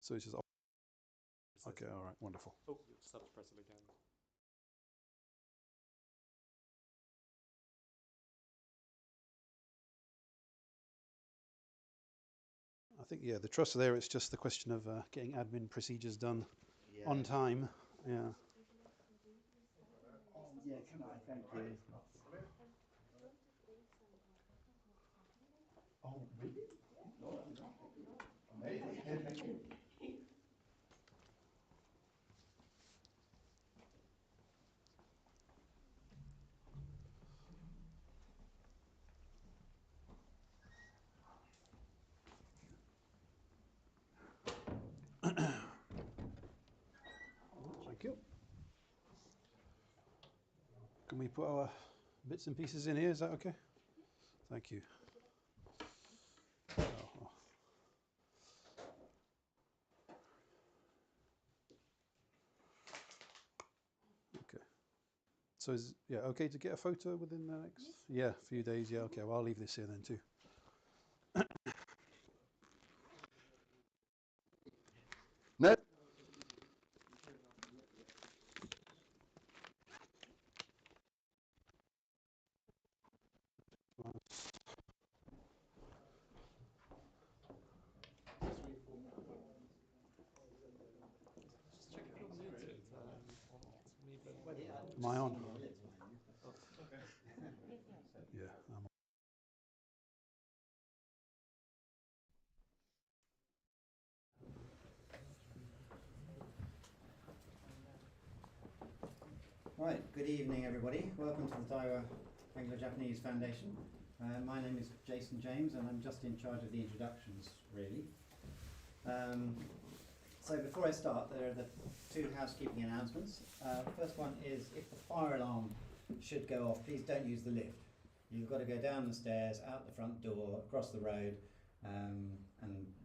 So it's just okay. All right, wonderful. Oh, you just have to press it again. I think the trust there. It's just the question of getting admin procedures done on time. Yeah. Oh, yeah, can I? Thank you. Oh, really? No, amazing. Thank you. Can we put our bits and pieces in here? Is that okay? Thank you. Oh. Okay. So is okay to get a photo within the next few days? Yeah. Okay. Well, I'll leave this here then too. No. Just check if you're muted. Maybe. Am I on? Oh. Yeah. Right, good evening everybody. Welcome to the Daiwa Anglo-Japanese Foundation. My name is Jason James and I'm just in charge of the introductions, really. So before I start, there are the two housekeeping announcements. The first one is if the fire alarm should go off, please don't use the lift. You've got to go down the stairs, out the front door, across the road, and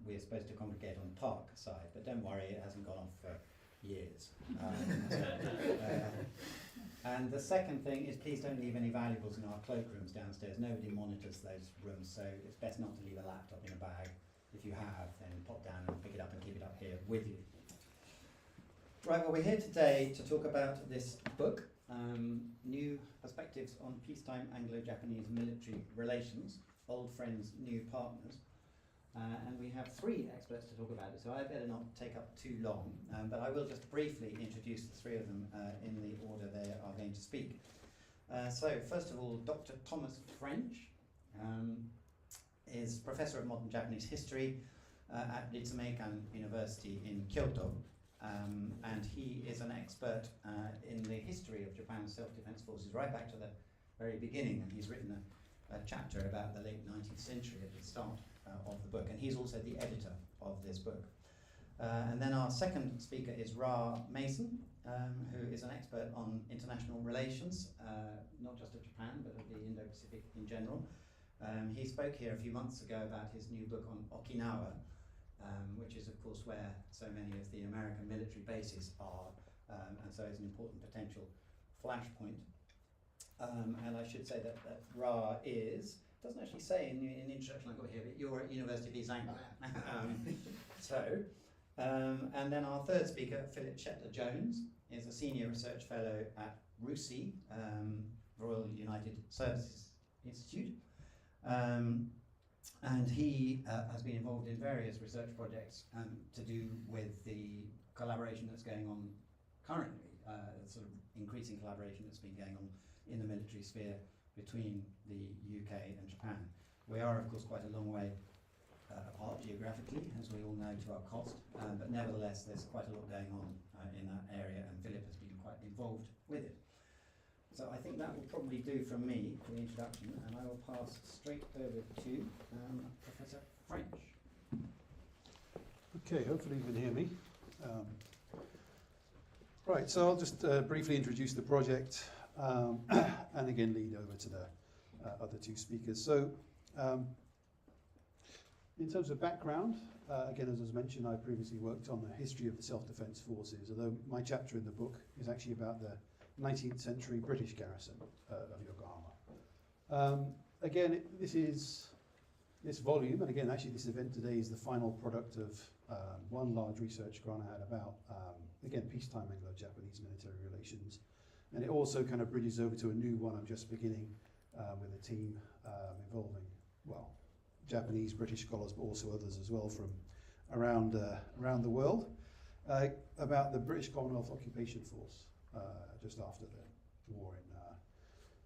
we're supposed to congregate on the park side, but don't worry, it hasn't gone off for years. And the second thing is please don't leave any valuables in our cloakrooms downstairs. Nobody monitors those rooms, so it's best not to leave a laptop in a bag. If you have, then pop down and pick it up and keep it up here with you. Right, well, we're here today to talk about this book, New Perspectives on Peacetime Anglo-Japanese Military Relations, Old Friends, New Partners. And we have three experts to talk about it, so I better not take up too long, but I will just briefly introduce the three of them in the order they are going to speak. So, first of all, Dr. Thomas French is Professor of Modern Japanese History at Ritsumeikan University in Kyoto, and he is an expert in the history of Japan's self-defense forces right back to the very beginning, and he's written a chapter about the late 19th century at the start of the book, and he's also the editor of this book. And then our second speaker is Ra Mason, who is an expert on international relations, not just of Japan, but of the Indo-Pacific in general. He spoke here a few months ago about his new book on Okinawa, which is of course where so many of the American military bases are, and so is an important potential flashpoint. And I should say that Ra doesn't actually say in the introduction I've got here, but you're at University of East Anglia. And then our third speaker, Philip Shetler-Jones, is a senior research fellow at RUSI, Royal United Services Institute. And he has been involved in various research projects to do with the collaboration that's going on currently, sort of increasing collaboration that's been going on in the military sphere between the UK and Japan. We are, of course, quite a long way apart geographically, as we all know, to our cost, but nevertheless there's quite a lot going on in that area, and Philip has been quite involved with it. So I think that will probably do from me for the introduction, and I will pass straight over to Professor French. Okay, hopefully you can hear me. Right, so I'll just briefly introduce the project and again lead over to the other two speakers. So in terms of background, again, as was mentioned, I previously worked on the history of the self-defense forces, although my chapter in the book is actually about the 19th century British garrison of Yokohama. Again, this volume, and again, actually this event today is the final product of one large research grant I had about, again, peacetime Anglo-Japanese military relations. And it also kind of bridges over to a new one I'm just beginning with a team involving, well, Japanese, British scholars, but also others as well from around the world, about the British Commonwealth Occupation Force just after the war in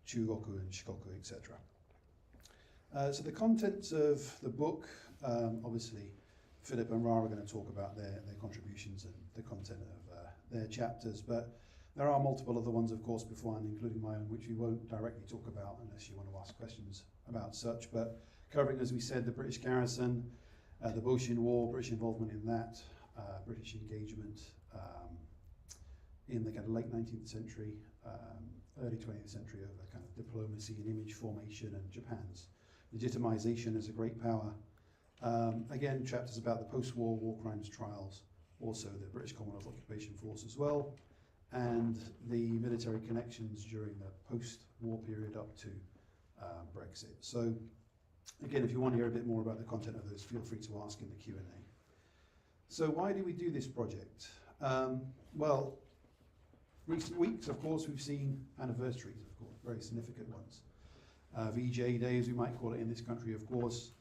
Chugoku and Shikoku, etc. So the contents of the book, obviously, Philip and Ra are going to talk about their contributions and the content of their chapters, but there are multiple other ones, of course, beforehand, including my own, which we won't directly talk about unless you want to ask questions about such, but covering, as we said, the British garrison, the Boshin War, British involvement in that, British engagement in the kind of late 19th century, early 20th century over kind of diplomacy and image formation and Japan's legitimization as a great power. Again, chapters about the post-war war crimes trials, also the British Commonwealth Occupation Force as well, and the military connections during the post-war period up to Brexit. So again, if you want to hear a bit more about the content of those, feel free to ask in the Q&A. So why do we do this project? Well, recent weeks, of course, we've seen anniversaries, of course, very significant ones. VJ Day, as we might call it in this country, of course.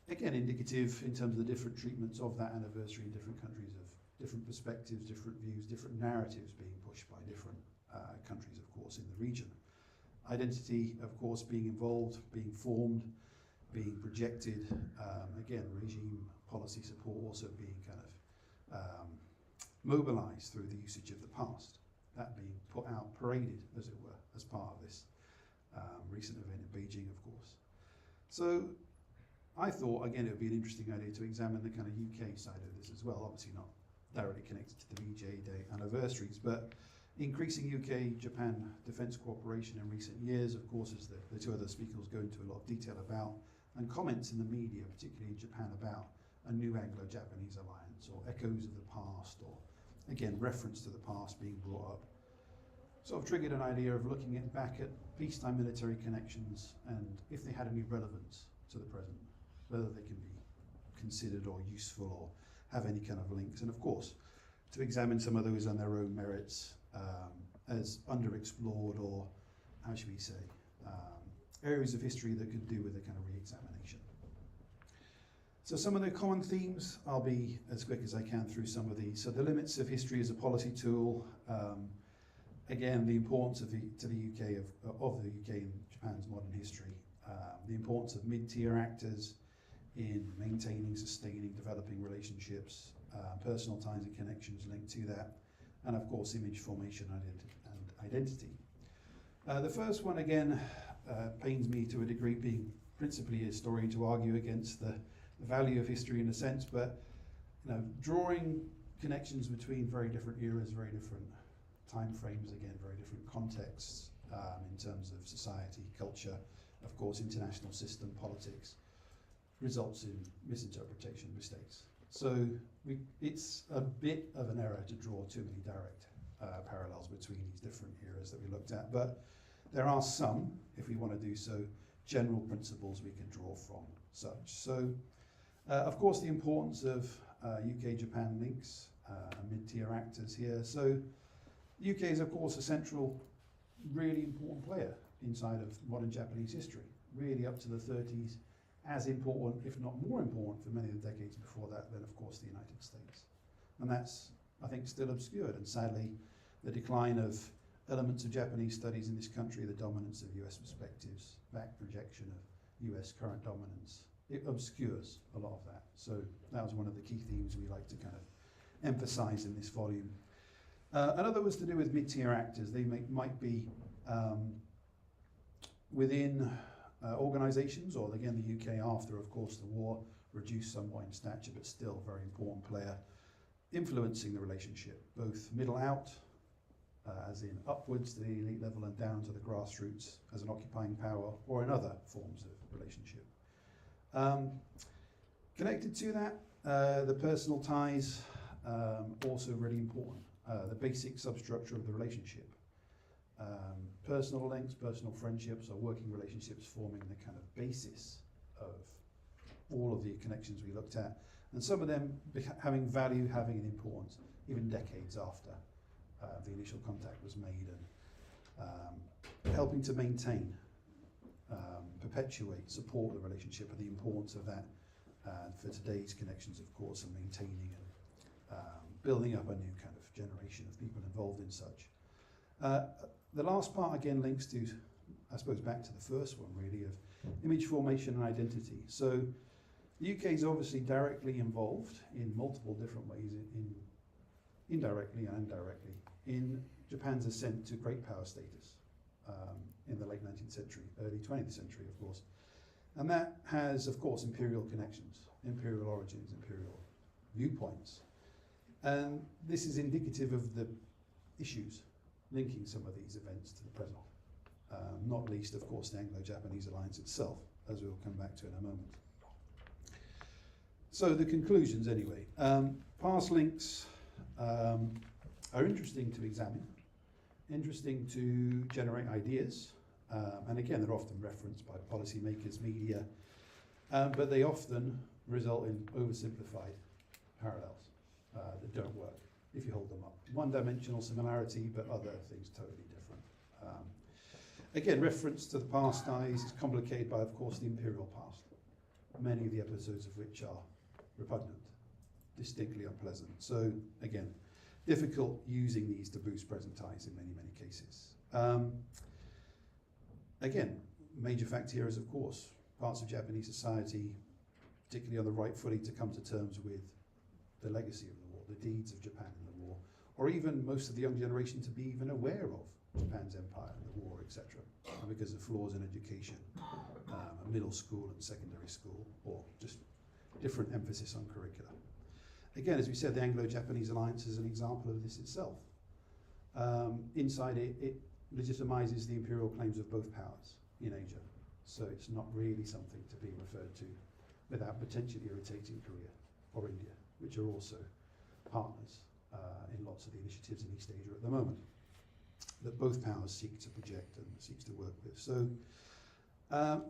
Again, indicative in terms of the different treatments of that anniversary in different countries, of different perspectives, different views, different narratives being pushed by different countries, of course, in the region. Identity, of course, being involved, being formed, being projected. Again, regime policy support also being kind of mobilized through the usage of the past. That being put out, paraded, as it were, as part of this recent event in Beijing, of course. So I thought, again, it would be an interesting idea to examine the kind of UK side of this as well, obviously not directly connected to the VJ Day anniversaries, but increasing UK-Japan defence cooperation in recent years, of course, as the two other speakers go into a lot of detail about, and comments in the media, particularly in Japan, about a new Anglo-Japanese alliance, or echoes of the past, or, again, reference to the past being brought up, sort of triggered an idea of looking back at peacetime military connections and if they had any relevance to the present, whether they can be considered or useful or have any kind of links, and of course to examine some of those on their own merits as underexplored, or how should we say, areas of history that could do with a kind of re-examination. So some of the common themes, I'll be as quick as I can through some of these. So the limits of history as a policy tool, again, the importance of the UK of the UK in Japan's modern history, the importance of mid-tier actors in maintaining, sustaining, developing relationships, personal ties and connections linked to that, and of course image formation and identity. The first one, again, pains me to a degree, being principally a historian, to argue against the value of history in a sense, but drawing connections between very different eras, very different time frames, again, very different contexts in terms of society, culture, of course, international system, politics, results in misinterpretation, mistakes. So it's a bit of an error to draw too many direct parallels between these different eras that we looked at, but there are some, if we want to do so, general principles we can draw from such. So, of course, the importance of UK-Japan links, mid-tier actors here. So the UK is, of course, a central, really important player inside of modern Japanese history, really up to the 30s, as important, if not more important, for many of the decades before that than, of course, the United States. And that's, I think, still obscured, and sadly, the decline of elements of Japanese studies in this country, the dominance of US perspectives, back projection of US current dominance, it obscures a lot of that. So that was one of the key themes we like to kind of emphasize in this volume. Another was to do with mid-tier actors. They might be within organisations, or again the UK after, of course, the war, reduced somewhat in stature, but still a very important player, influencing the relationship, both middle out, as in upwards to the elite level, and down to the grassroots as an occupying power, or in other forms of relationship. Connected to that, the personal ties, also really important. The basic substructure of the relationship. Personal links, personal friendships, or working relationships forming the kind of basis of all of the connections we looked at. and some of them having value, having an importance, even decades after the initial contact was made, and helping to maintain, perpetuate, support the relationship, and the importance of that for today's connections, of course, and maintaining and building up a new kind of generation of people involved in such. The last part again links to, I suppose, back to the first one really, of image formation and identity. So the UK is obviously directly involved in multiple different ways, indirectly and indirectly, in Japan's ascent to great power status in the late 19th century, early 20th century, of course. And that has, of course, imperial connections, imperial origins, imperial viewpoints. And this is indicative of the issues linking some of these events to the present. Not least, of course, the Anglo-Japanese alliance itself, as we'll come back to in a moment. So the conclusions, anyway. Past links are interesting to examine, interesting to generate ideas, and again, they're often referenced by policymakers, media, but they often result in oversimplified parallels that don't work if you hold them up. One-dimensional similarity, but other things totally different. Again, reference to the past ties is complicated by, of course, the imperial past, many of the episodes of which are repugnant, distinctly unpleasant. So, again, difficult using these to boost present ties in many, many cases. Again, major factor here is, of course, parts of Japanese society, particularly on the right footing, to come to terms with the legacy of the war, the deeds of Japan in the war, or even most of the young generation to be even aware of Japan's empire and the war, etc., because of flaws in education, middle school and secondary school, or just different emphasis on curricula. Again, as we said, the Anglo-Japanese alliance is an example of this itself. Inside it, it legitimizes the imperial claims of both powers in Asia, so it's not really something to be referred to without potentially irritating Korea or India, which are also partners in lots of the initiatives in East Asia at the moment, that both powers seek to project and seeks to work with. So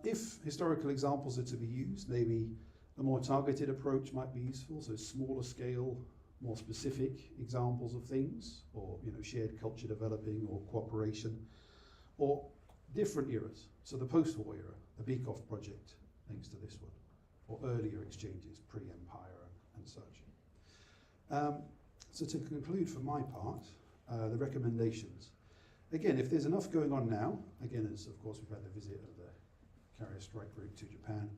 if historical examples are to be used, maybe a more targeted approach might be useful, so smaller scale, more specific examples of things, or shared culture developing, or cooperation, or different eras. So the post-war era, the Beakoff project links to this one, or earlier exchanges, pre-empire and such. So to conclude for my part, the recommendations. Again, if there's enough going on now, again, as of course we've had the visit of the carrier strike group to Japan,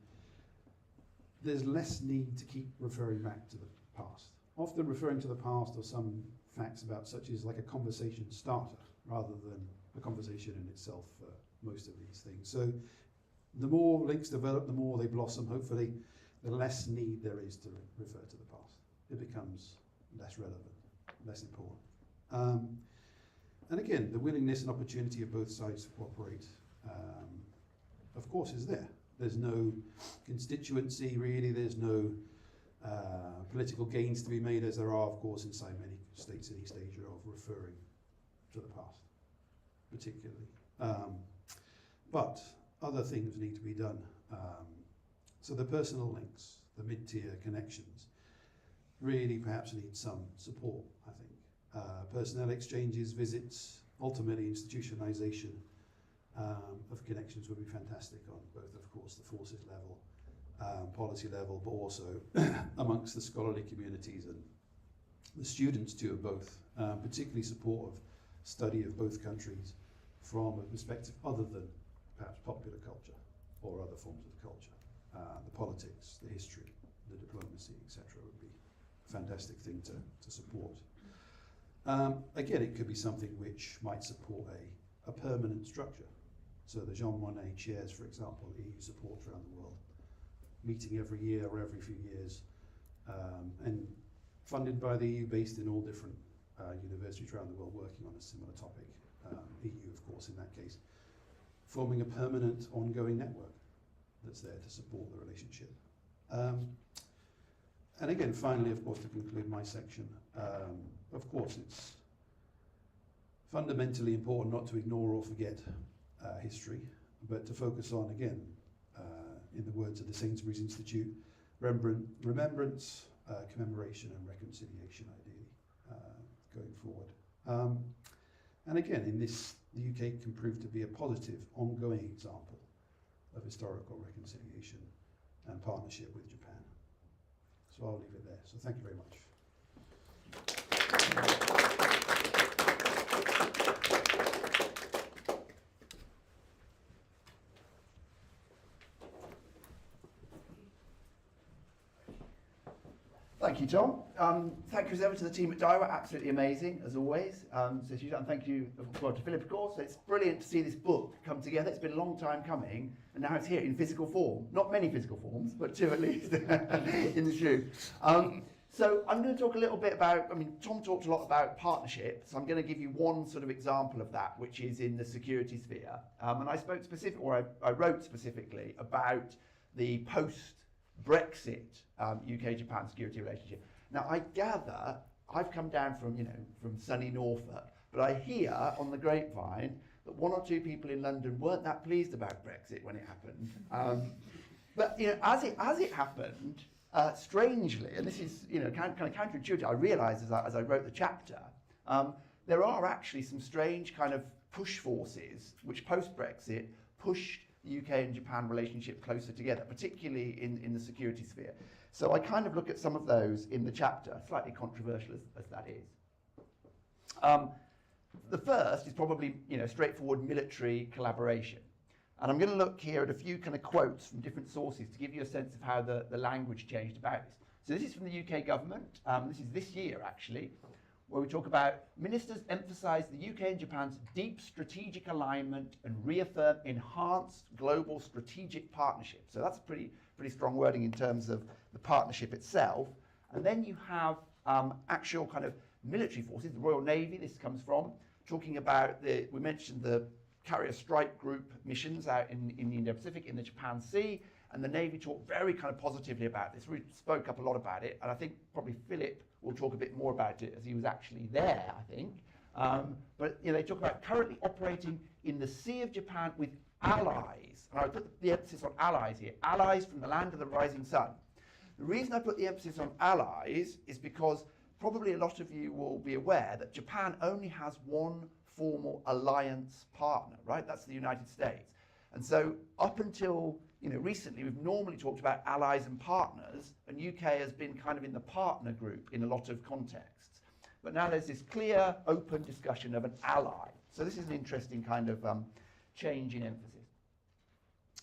there's less need to keep referring back to the past. Often referring to the past or some facts about such as like a conversation starter rather than a conversation in itself for most of these things. So the more links develop, the more they blossom, hopefully, the less need there is to refer to the past. It becomes less relevant, less important. And again, the willingness and opportunity of both sides to cooperate, of course, is there. There's no constituency, really. There's no political gains to be made, as there are, of course, inside many states in East Asia, of referring to the past, particularly. But other things need to be done. So the personal links, the mid-tier connections, really perhaps need some support, I think. Personnel exchanges, visits, ultimately institutionalization of connections would be fantastic on both, of course, the forces level, policy level, but also amongst the scholarly communities and the students too of both, particularly support of study of both countries from a perspective other than perhaps popular culture or other forms of culture. The politics, the history, the diplomacy, etc. would be a fantastic thing to support. Again, it could be something which might support a permanent structure. So the Jean Monnet chairs, for example, EU support around the world, meeting every year or every few years, and funded by the EU, based in all different universities around the world working on a similar topic. EU, of course, in that case, forming a permanent, ongoing network that's there to support the relationship. And again, finally, of course, to conclude my section, of course, it's fundamentally important not to ignore or forget history, but to focus on, again, in the words of the Sainsbury's Institute, remembrance, commemoration and reconciliation, ideally, going forward. And again, in this, the UK can prove to be a positive, ongoing example of historical reconciliation and partnership with Japan. So I'll leave it there. So thank you very much. Thank you, Tom. Thank you as ever to the team at Daiwa, absolutely amazing, as always. And thank you to Philip, of course. It's brilliant to see this book come together. It's been a long time coming, and now it's here in physical form. Not many physical forms, but two at least in the shoe. So I'm going to talk a little bit about, Tom talked a lot about partnerships. So I'm going to give you one sort of example of that, which is in the security sphere. And I spoke I wrote specifically about the post-Brexit UK-Japan security relationship. Now I gather, I've come down from sunny Norfolk, but I hear on the grapevine that one or two people in London weren't that pleased about Brexit when it happened. But as it happened, strangely, and this is kind of counterintuitive, I realised as I wrote the chapter, there are actually some strange kind of push forces which post-Brexit pushed the UK and Japan relationship closer together, particularly in the security sphere. So I kind of look at some of those in the chapter, slightly controversial as that is. The first is probably straightforward military collaboration. And I'm going to look here at a few kind of quotes from different sources to give you a sense of how the language changed about this. So this is from the UK government. This is this year, actually, where we talk about ministers emphasise the UK and Japan's deep strategic alignment and reaffirm enhanced global strategic partnership. So that's pretty strong wording in terms of the partnership itself. And then you have actual kind of military forces, the Royal Navy, this comes from, talking about we mentioned the carrier strike group missions out in the Indo-Pacific, in the Japan Sea, and the Navy talked very kind of positively about this. We spoke up a lot about it, and I think probably Philip will talk a bit more about it as he was actually there, I think. But they talk about currently operating in the Sea of Japan with allies, and I put the emphasis on allies here, allies from the land of the rising sun. The reason I put the emphasis on allies is because probably a lot of you will be aware that Japan only has one formal alliance partner, right? That's the United States. And so up until recently, we've normally talked about allies and partners, and UK has been kind of in the partner group in a lot of contexts. But now there's this clear, open discussion of an ally. So this is an interesting kind of change in emphasis.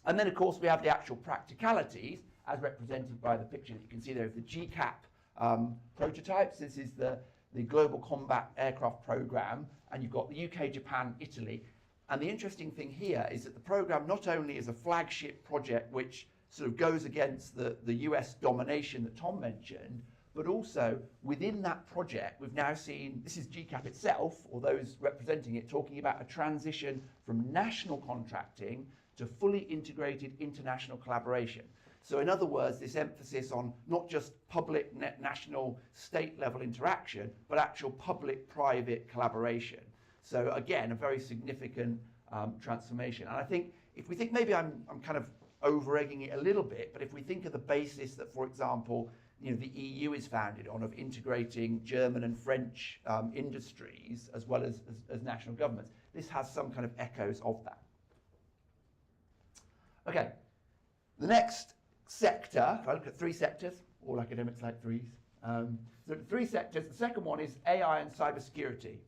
And then, of course, we have the actual practicalities, as represented by the picture that you can see there of the GCAP prototypes. This is the Global Combat Aircraft Programme, and you've got the UK, Japan, Italy. And the interesting thing here is that the programme not only is a flagship project which sort of goes against the US domination that Tom mentioned, but also within that project we've now seen, this is GCAP itself, or those representing it, talking about a transition from national contracting to fully integrated international collaboration. So in other words, this emphasis on not just public, national, state level interaction, but actual public-private collaboration. So again, a very significant transformation. And I think, if we think, maybe I'm kind of over-egging it a little bit, but if we think of the basis that, for example, the EU is founded on, of integrating German and French industries as well as national governments, this has some kind of echoes of that. Okay, the next sector, if I look at three sectors, all academics like threes. So three sectors, the second one is AI and cybersecurity.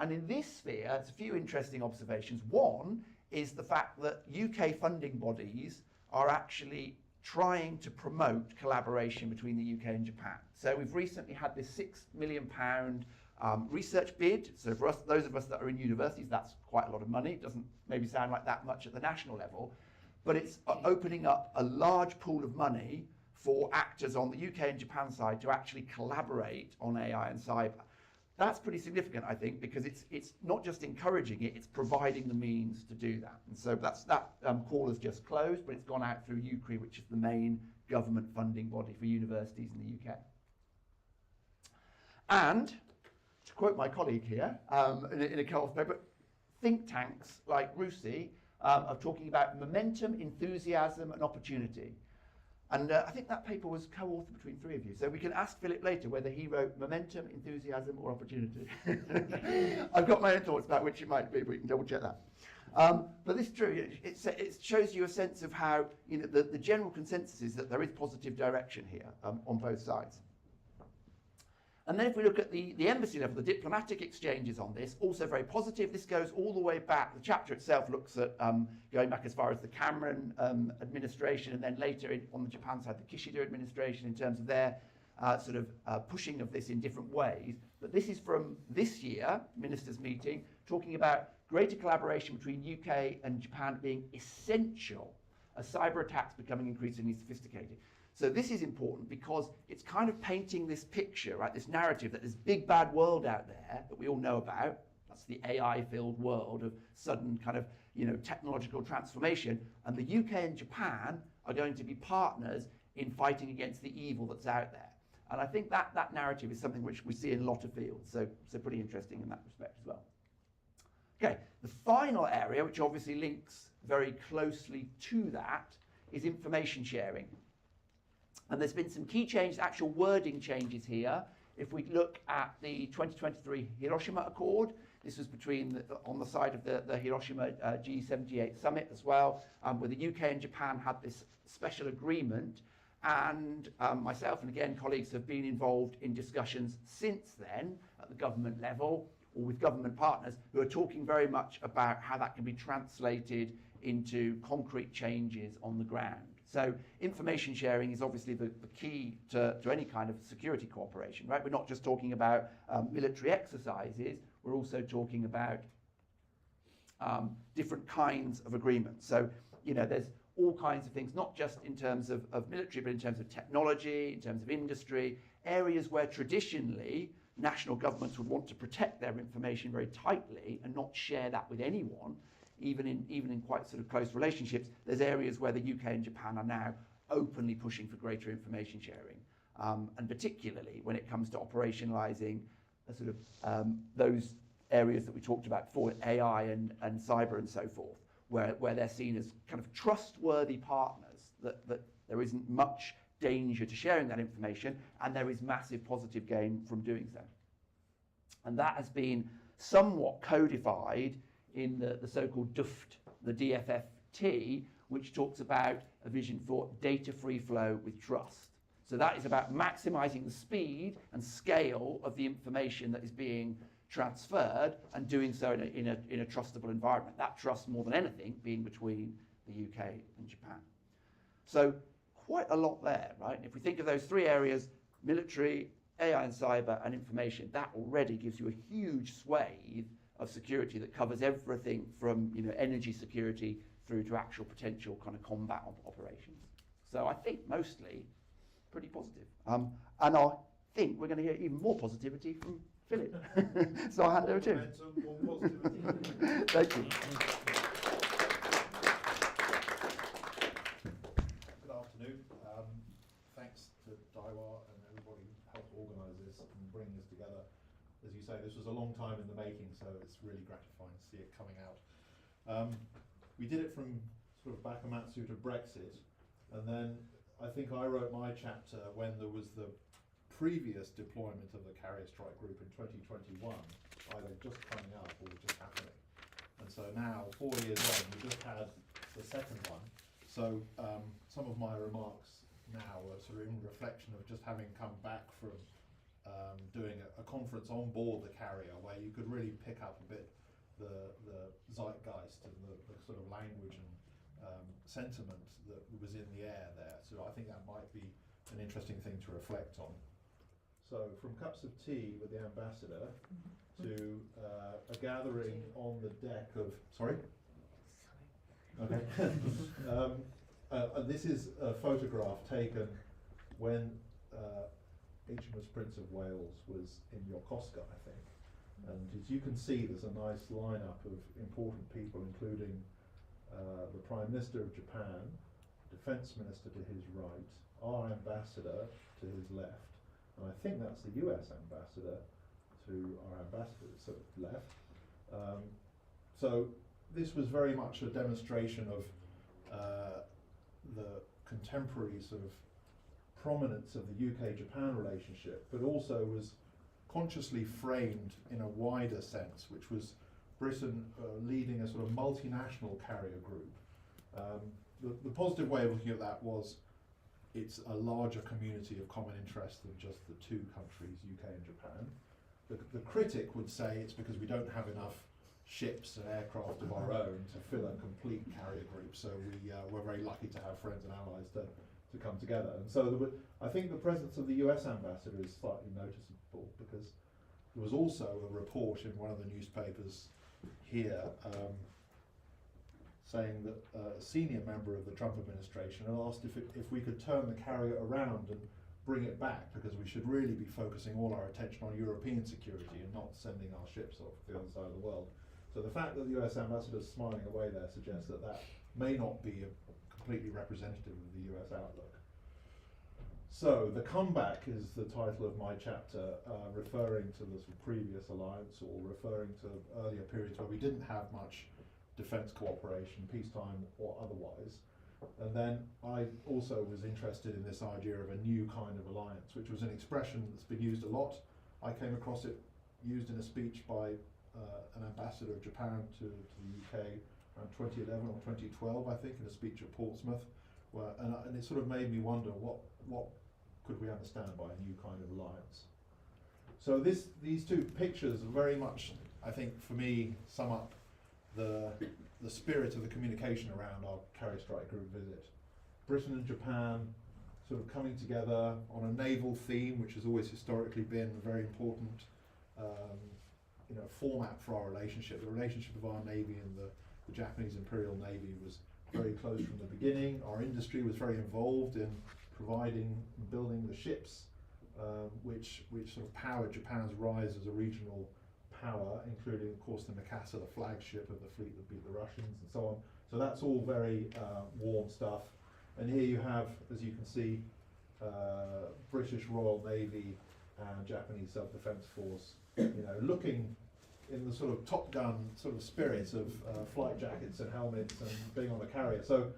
And in this sphere, there's a few interesting observations. One is the fact that UK funding bodies are actually trying to promote collaboration between the UK and Japan. So we've recently had this £6 million research bid. So for us, those of us that are in universities, that's quite a lot of money. It doesn't maybe sound like that much at the national level, but it's opening up a large pool of money for actors on the UK and Japan side to actually collaborate on AI and cyber. That's pretty significant, I think, because it's not just encouraging it, it's providing the means to do that. And so that call has just closed, but it's gone out through UCRI, which is the main government funding body for universities in the UK. And, to quote my colleague here, in a Carl's paper, think tanks like RUSI are talking about momentum, enthusiasm, and opportunity. And I think that paper was co-authored between 3 of you. So we can ask Philip later whether he wrote momentum, enthusiasm, or opportunity. I've got my own thoughts about which it might be, but we can double check that. But this is true. It shows you a sense of how, you know, the general consensus is that there is positive direction here on both sides. And then if we look at the embassy level, the diplomatic exchanges on this, also very positive. This goes all the way back. The chapter itself looks at going back as far as the Cameron administration, and then later on the Japan side, the Kishida administration, in terms of their pushing of this in different ways. But this is from this year, ministers' meeting, talking about greater collaboration between UK and Japan being essential as cyber attacks becoming increasingly sophisticated. So this is important because it's kind of painting this picture, right? This narrative that there's big bad world out there that we all know about. That's the AI-filled world of sudden kind of, you know, technological transformation. And the UK and Japan are going to be partners in fighting against the evil that's out there. And I think that narrative is something which we see in a lot of fields. So pretty interesting in that respect as well. Okay, the final area, which obviously links very closely to that, is information sharing. And there's been some key changes, actual wording changes here. If we look at the 2023 Hiroshima Accord, this was between on the side of the Hiroshima G78 summit as well, where the UK and Japan had this special agreement. And myself and again colleagues have been involved in discussions since then at the government level or with government partners who are talking very much about how that can be translated into concrete changes on the ground. So information sharing is obviously the key to any kind of security cooperation, right? We're not just talking about military exercises, we're also talking about different kinds of agreements. So, you know, there's all kinds of things, not just in terms of military, but in terms of technology, in terms of industry, areas where traditionally national governments would want to protect their information very tightly and not share that with anyone. Even in quite sort of close relationships, there's areas where the UK and Japan are now openly pushing for greater information sharing, and particularly when it comes to operationalising those areas that we talked about before, AI and cyber and so forth, where they're seen as kind of trustworthy partners, that there isn't much danger to sharing that information, and there is massive positive gain from doing so. And that has been somewhat codified in the so-called DUFT, the DFFT, which talks about a vision for data free flow with trust. So that is about maximising the speed and scale of the information that is being transferred and doing so in a trustable environment. That trust, more than anything, being between the UK and Japan. So quite a lot there, right? If we think of those three areas, military, AI and cyber, and information, that already gives you a huge swathe of security that covers everything from, you know, energy security through to actual potential kind of combat operations. So I think mostly pretty positive. And I think we're going to hear even more positivity from Philip. So I'll hand over to him. Thank you. Good afternoon. Thanks to Daiwa and everybody who helped organise this and bring this together. As you say, this was a long time in the making, so it's really gratifying to see it coming out. We did it from sort of Bakumatsu to Brexit, and then I think I wrote my chapter when there was the previous deployment of the Carrier Strike Group in 2021, either just coming up or just happening. And so now, 4 years on, we just had the second one. So some of my remarks now are sort of in reflection of just having come back from doing a conference on board the carrier, where you could really pick up a bit the zeitgeist and the sort of language and sentiment that was in the air there. So I think that might be an interesting thing to reflect on. So from cups of tea with the ambassador to a gathering on the deck of, sorry? Okay. This is a photograph taken when HMS Prince of Wales was in Yokosuka, I think. And as you can see, there's a nice lineup of important people, including the Prime Minister of Japan, Defence Minister to his right, our ambassador to his left, and I think that's the US ambassador to our ambassador's left. So this was very much a demonstration of the contemporary sort of prominence of the UK-Japan relationship, but also was consciously framed in a wider sense, which was Britain leading a sort of multinational carrier group. The positive way of looking at that was it's a larger community of common interest than just the two countries, UK and Japan. The critic would say it's because we don't have enough ships and aircraft of our own to fill a complete carrier group, so we're very lucky to have friends and allies to come together. And so I think the presence of the US ambassador is slightly noticeable, because there was also a report in one of the newspapers here saying that a senior member of the Trump administration had asked if we could turn the carrier around and bring it back, because we should really be focusing all our attention on European security and not sending our ships off to the other side of the world. So the fact that the US ambassador is smiling away there suggests that that may not be completely representative of the US outlook. So the comeback is the title of my chapter, referring to the sort of previous alliance, or referring to earlier periods where we didn't have much defence cooperation, peacetime or otherwise. And then I also was interested in this idea of a new kind of alliance, which was an expression that's been used a lot. I came across it used in a speech by an ambassador of Japan to the UK around 2011 or 2012, I think, in a speech at Portsmouth, where, and it sort of made me wonder what could we understand by a new kind of alliance. So these two pictures very much, I think, for me, sum up the spirit of the communication around our carrier strike group visit. Britain and Japan sort of coming together on a naval theme, which has always historically been a very important format for our relationship. The relationship of our Navy and the Japanese Imperial Navy was very close from the beginning. Our industry was very involved in providing and building the ships, which sort of powered Japan's rise as a regional power, including, of course, the Mikasa, the flagship of the fleet that beat the Russians, and so on. So that's all very warm stuff. And here you have, as you can see, British Royal Navy and Japanese Self-Defense Force, looking in the sort of Top Gun sort of spirit of flight jackets and helmets and being on a carrier. So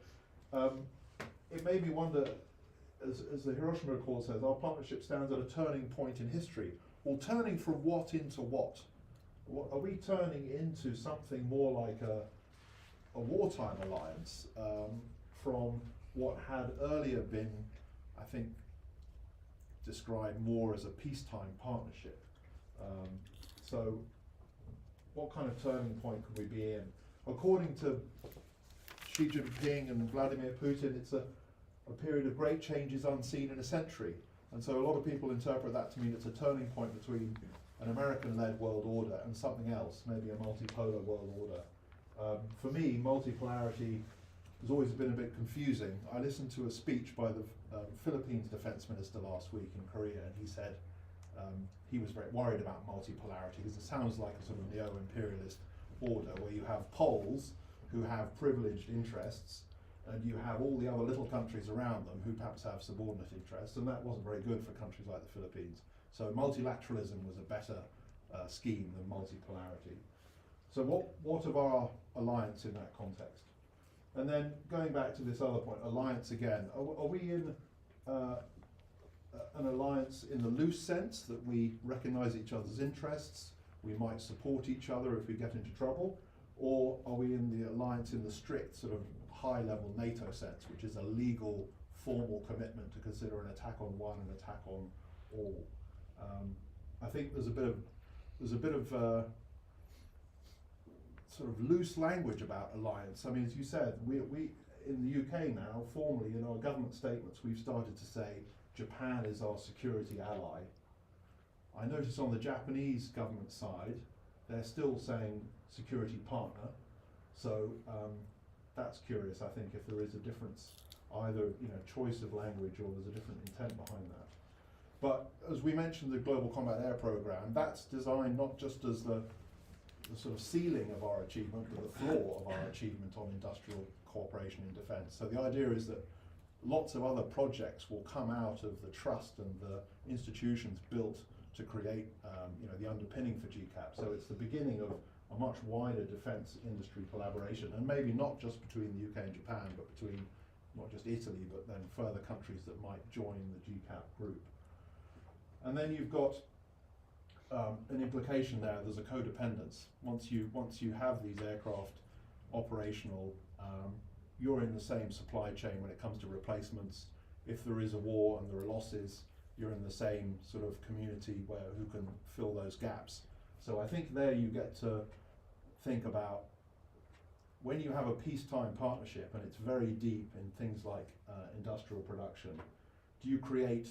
it made me wonder, as the Hiroshima Accord says, our partnership stands at a turning point in history. Well, turning from what into what? Are we turning into something more like a wartime alliance from what had earlier been, I think, described more as a peacetime partnership? So what kind of turning point could we be in? According to Xi Jinping and Vladimir Putin, it's a period of great changes unseen in a century. And so a lot of people interpret that to mean it's a turning point between an American-led world order and something else, maybe a multipolar world order. For me, multipolarity has always been a bit confusing. I listened to a speech by the Philippines defense minister last week in Korea, and he said he was very worried about multipolarity because it sounds like a sort of neo-imperialist order where you have poles who have privileged interests, and you have all the other little countries around them who perhaps have subordinate interests, and that wasn't very good for countries like the Philippines. So multilateralism was a better scheme than multipolarity. So what of our alliance in that context? And then going back to this other point, alliance again, are we in an alliance in the loose sense that we recognise each other's interests, we might support each other if we get into trouble, or are we in the alliance in the strict sort of high-level NATO sense, which is a legal, formal commitment to consider an attack on one and attack on all? I think there's a bit of sort of loose language about alliance. I mean, as you said, we in the UK now, formally in our government statements, we've started to say Japan is our security ally. I notice on the Japanese government side, they're still saying security partner. So that's curious, I think, if there is a difference, either choice of language or there's a different intent behind that. But as we mentioned, the Global Combat Air Programme, that's designed not just as the sort of ceiling of our achievement, but the floor of our achievement on industrial cooperation in defence. So the idea is that lots of other projects will come out of the trust and the institutions built to create the underpinning for GCAP. So it's the beginning of a much wider defence industry collaboration, and maybe not just between the UK and Japan, but between not just Italy, but then further countries that might join the GCAP group. And then you've got an implication there. There's a codependence. Once you have these aircraft operational, you're in the same supply chain when it comes to replacements. If there is a war and there are losses, you're in the same sort of community who can fill those gaps. So I think there you get to think about when you have a peacetime partnership and it's very deep in things like industrial production, do you create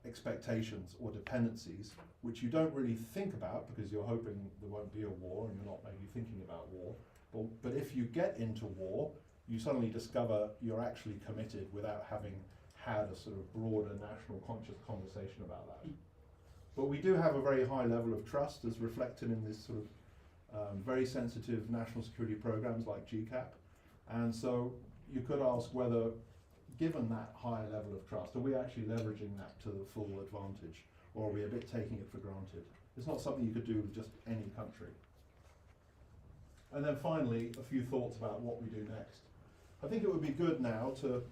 expectations or dependencies which you don't really think about because you're hoping there won't be a war and you're not maybe thinking about war. But if you get into war, you suddenly discover you're actually committed without having had a sort of broader national conscious conversation about that. But we do have a very high level of trust as reflected in this sort of very sensitive national security programs like GCAP. And so you could ask whether, given that higher level of trust, are we actually leveraging that to the full advantage, or are we a bit taking it for granted? It's not something you could do with just any country. And then finally, a few thoughts about what we do next. I think it would be good now to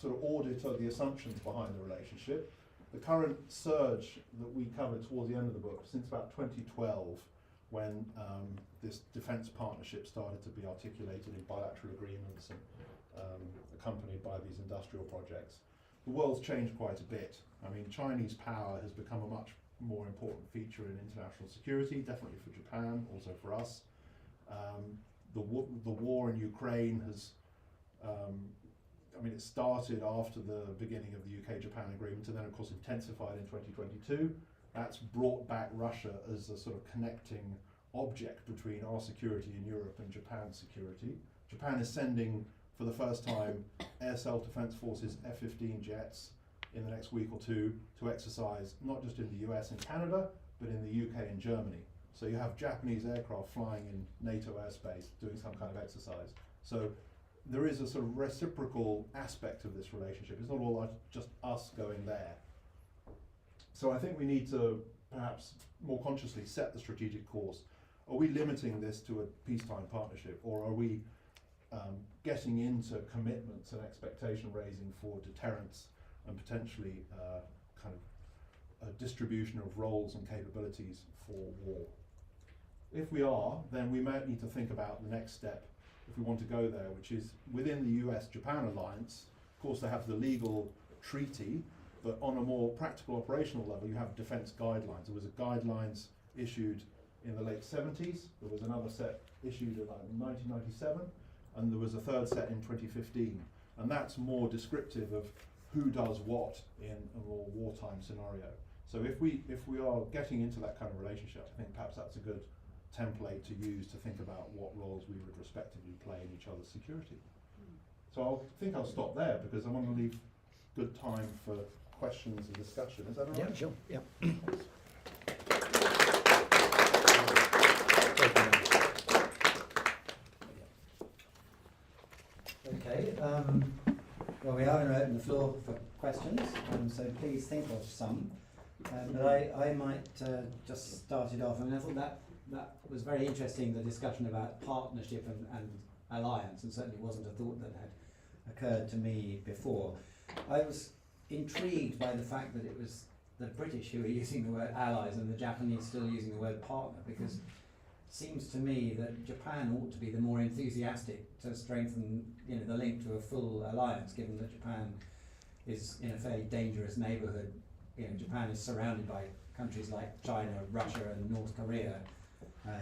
sort of audit the assumptions behind the relationship. The current surge that we covered towards the end of the book, since about 2012, when this defence partnership started to be articulated in bilateral agreements and accompanied by these industrial projects, the world's changed quite a bit. I mean, Chinese power has become a much more important feature in international security, definitely for Japan, also for us. The war in Ukraine has, I mean, it started after the beginning of the UK-Japan agreement and then, of course, intensified in 2022. That's brought back Russia as a sort of connecting object between our security in Europe and Japan's security. Japan is sending, for the first time, air self-defense forces F-15 jets in the next week or two to exercise not just in the US and Canada, but in the UK and Germany. So you have Japanese aircraft flying in NATO airspace doing some kind of exercise. So there is a sort of reciprocal aspect of this relationship. It's not all like just us going there. So I think we need to perhaps more consciously set the strategic course. Are we limiting this to a peacetime partnership, or are we getting into commitments and expectation raising for deterrence and potentially kind of a distribution of roles and capabilities for war? If we are, then we might need to think about the next step if we want to go there, which is within the US-Japan alliance. Of course, they have the legal treaty, but on a more practical operational level, you have defence guidelines. There was a guidelines issued in the late 70s. There was another set issued in 1997, and there was a third set in 2015. And that's more descriptive of who does what in a more wartime scenario. So if we are getting into that kind of relationship, I think perhaps that's a good template to use to think about what roles we would respectively play in each other's security. So I think I'll stop there because I want to leave good time for questions and discussion. Is that all right? Yeah, sure. Yeah. Okay, well, we are going to open the floor for questions, so please think of some. But I might just start it off. I mean, I thought that was very interesting, the discussion about partnership and alliance, and certainly wasn't a thought that had occurred to me before. I was intrigued by the fact that it was the British who were using the word allies and the Japanese still using the word partner, because it seems to me that Japan ought to be the more enthusiastic to strengthen, the link to a full alliance, given that Japan is in a fairly dangerous neighbourhood. Japan is surrounded by countries like China, Russia and North Korea,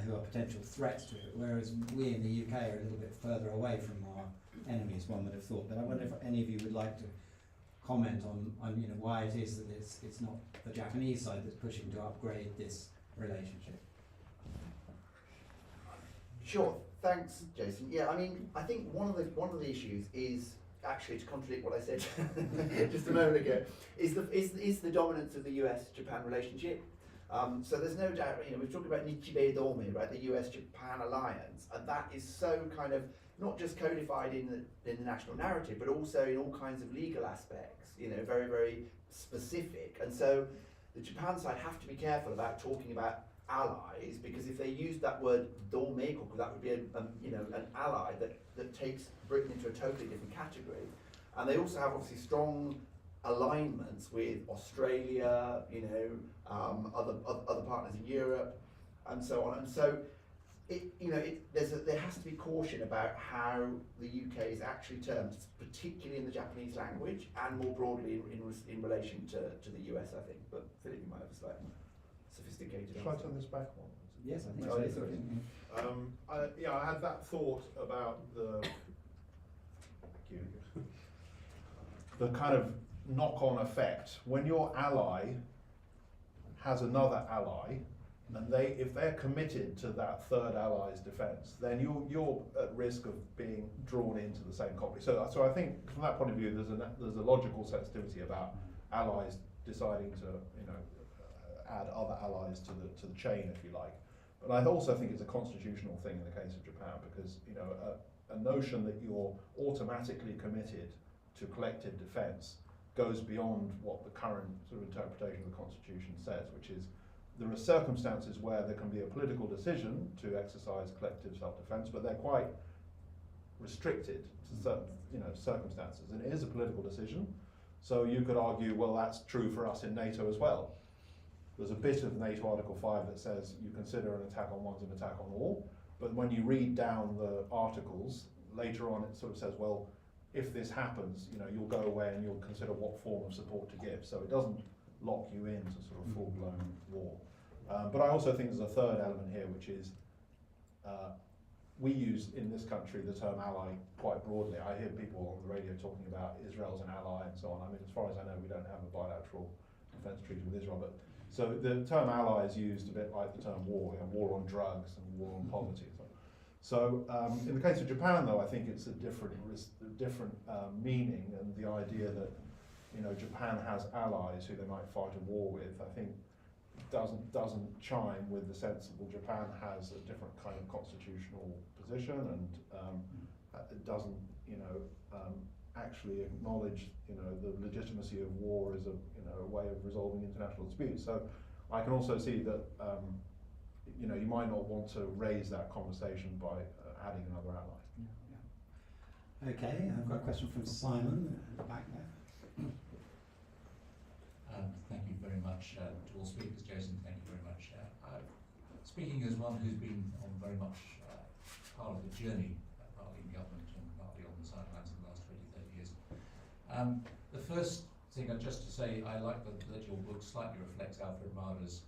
who are potential threats to it, whereas we in the UK are a little bit further away from our enemies, one would have thought. But I wonder if any of you would like to comment on why it is that it's not the Japanese side that's pushing to upgrade this relationship. Sure, thanks, Jason. Yeah, I mean, I think one of the issues is actually, to contradict what I said just a moment ago, is the dominance of the US-Japan relationship. So there's no doubt, we're talking about Nichibei Dome, right, the US-Japan alliance, and that is so kind of not just codified in the national narrative, but also in all kinds of legal aspects, very, very specific. And so the Japan side have to be careful about talking about allies, because if they use that word Domeiko, that would be an ally that takes Britain into a totally different category. And they also have obviously strong alignments with Australia, other partners in Europe, and so on. And so, there has to be caution about how the UK is actually termed, particularly in the Japanese language, and more broadly in relation to the US, I think. But Philip, you might have a slightly more sophisticated Shall I answer. turn this back on? Yes, I think Oh, so. yes, okay. I had that thought about the the kind of knock-on effect when your ally has another ally, and if they're committed to that third ally's defence, then you're at risk of being drawn into the same conflict. So I think from that point of view, there's a logical sensitivity about allies deciding to add other allies to the chain, if you like. But I also think it's a constitutional thing in the case of Japan, because a notion that you're automatically committed to collective defence goes beyond what the current sort of interpretation of the Constitution says, which is there are circumstances where there can be a political decision to exercise collective self-defence, but they're quite restricted to certain circumstances, and it is a political decision. So you could argue, well, that's true for us in NATO as well. There's a bit of NATO Article 5 that says you consider an attack on one's an attack on all, but when you read down the articles, later on it sort of says, well, if this happens, you'll go away and you'll consider what form of support to give. So it doesn't lock you into sort of full-blown war. But I also think there's a third element here, which is we use in this country the term ally quite broadly. I hear people on the radio talking about Israel's an ally and so on. I mean, as far as I know, we don't have a bilateral defence treaty with Israel, but so the term ally is used a bit like the term war, war on drugs and war on poverty. So in the case of Japan, though, I think it's a different meaning, and the idea that Japan has allies who they might fight a war with, I think doesn't chime with the sense that Japan has a different kind of constitutional position, and it doesn't actually acknowledge the legitimacy of war as a way of resolving international disputes. So I can also see that you might not want to raise that conversation by adding another ally. Yeah. Okay, I've got a question from Simon at the back there. Thank you very much to all speakers. Jason, thank you very much. Speaking as one who's been on very much part of the journey, partly in government and partly on the sidelines in the last 20, 30 years. The first thing, just to say, I like that your book slightly reflects Alfred Mahler's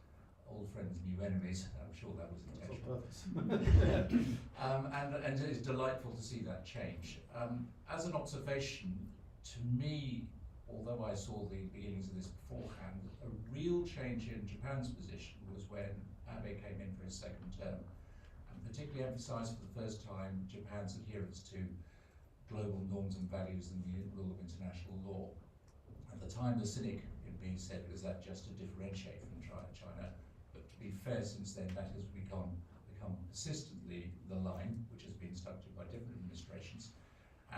Old Friends, New Enemies. I'm sure that was intentional. And it is delightful to see that change. As an observation, to me, although I saw the beginnings of this beforehand, a real change in Japan's position was when Abe came in for his second term, and particularly emphasised for the first time Japan's adherence to global norms and values and the rule of international law. At the time, the cynic in me said, is that just to differentiate from China? But to be fair, since then, that has become persistently the line which has been stuck to by different administrations,